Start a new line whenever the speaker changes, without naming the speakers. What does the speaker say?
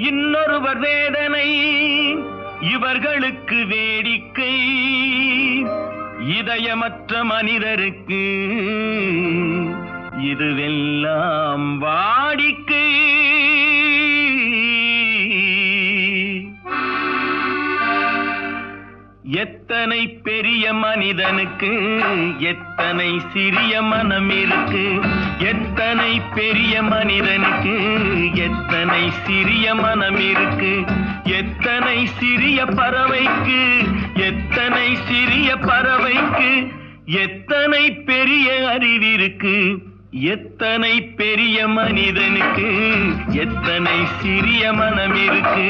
இன்னொருவர் வேதனை இவர்களுக்கு வேடிக்கை, இதயமற்ற மனிதருக்கு இதுவெல்லாம் வாடிக்கை. எத்தனை பெரிய மனிதனுக்கு எத்தனை சிறிய மனம் இருக்கு, எத்தனை பெரிய மனிதனுக்கு எத்தனை சிறிய மனம் இருக்கு, எத்தனை சிறிய பறவைக்கு எத்தனை சிறிய பறவைக்கு எத்தனை பெரிய அறிவிருக்கு, எத்தனை பெரிய மனிதனுக்கு எத்தனை சிறிய மனம் இருக்கு.